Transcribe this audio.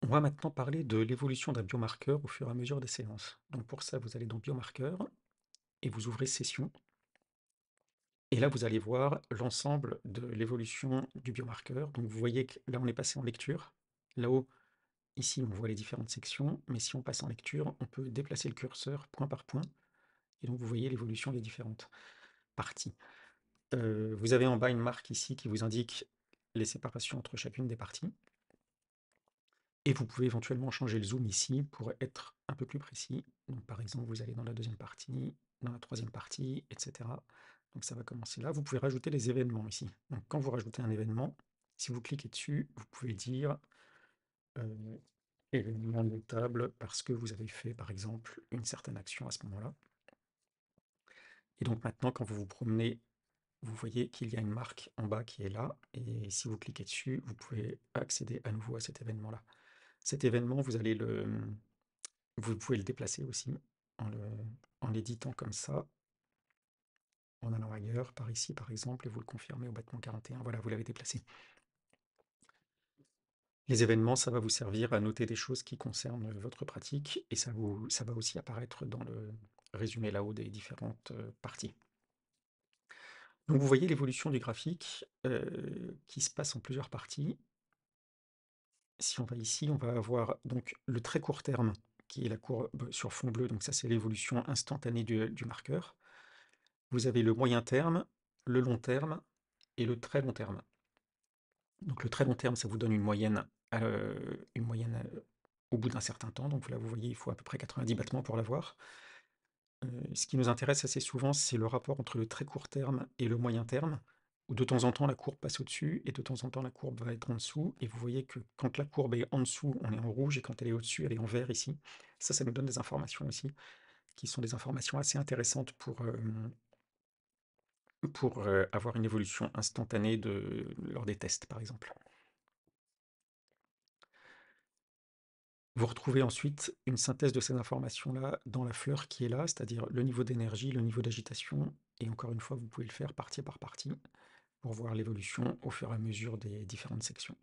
On va maintenant parler de l'évolution d'un biomarqueur au fur et à mesure des séances. Donc pour ça, vous allez dans biomarqueur et vous ouvrez session. Et là, vous allez voir l'ensemble de l'évolution du biomarqueur. Donc vous voyez que là, on est passé en lecture. Là-haut, ici, on voit les différentes sections. Mais si on passe en lecture, on peut déplacer le curseur point par point. Et donc vous voyez l'évolution des différentes parties. Vous avez en bas une marque ici qui vous indique les séparations entre chacune des parties. Et vous pouvez éventuellement changer le zoom ici pour être un peu plus précis. Donc par exemple, vous allez dans la deuxième partie, dans la troisième partie, etc. Donc ça va commencer là. Vous pouvez rajouter les événements ici. Donc quand vous rajoutez un événement, si vous cliquez dessus, vous pouvez dire événement notable parce que vous avez fait par exemple une certaine action à ce moment-là. Et donc maintenant, quand vous vous promenez, vous voyez qu'il y a une marque en bas qui est là. Et si vous cliquez dessus, vous pouvez accéder à nouveau à cet événement-là. Cet événement, vous pouvez le déplacer aussi en l'éditant comme ça, en allant ailleurs, par ici par exemple, et vous le confirmez au battement 41. Voilà, vous l'avez déplacé. Les événements, ça va vous servir à noter des choses qui concernent votre pratique, et ça va aussi apparaître dans le résumé là-haut des différentes parties. Donc vous voyez l'évolution du graphique qui se passe en plusieurs parties. Si on va ici, on va avoir donc le très court terme, qui est la courbe sur fond bleu, donc ça c'est l'évolution instantanée du marqueur. Vous avez le moyen terme, le long terme et le très long terme. Donc le très long terme, ça vous donne une moyenne au bout d'un certain temps. Donc là, vous voyez, il faut à peu près 90 battements pour l'avoir. Ce qui nous intéresse assez souvent, c'est le rapport entre le très court terme et le moyen terme, où de temps en temps la courbe passe au-dessus et de temps en temps la courbe va être en dessous. Et vous voyez que quand la courbe est en dessous, on est en rouge, et quand elle est au-dessus, elle est en vert ici. Ça nous donne des informations aussi, qui sont des informations assez intéressantes pour avoir une évolution instantanée lors des tests, par exemple. Vous retrouvez ensuite une synthèse de ces informations-là dans la fleur qui est là, c'est-à-dire le niveau d'énergie, le niveau d'agitation, et encore une fois, vous pouvez le faire partie par partie pour voir l'évolution au fur et à mesure des différentes sections.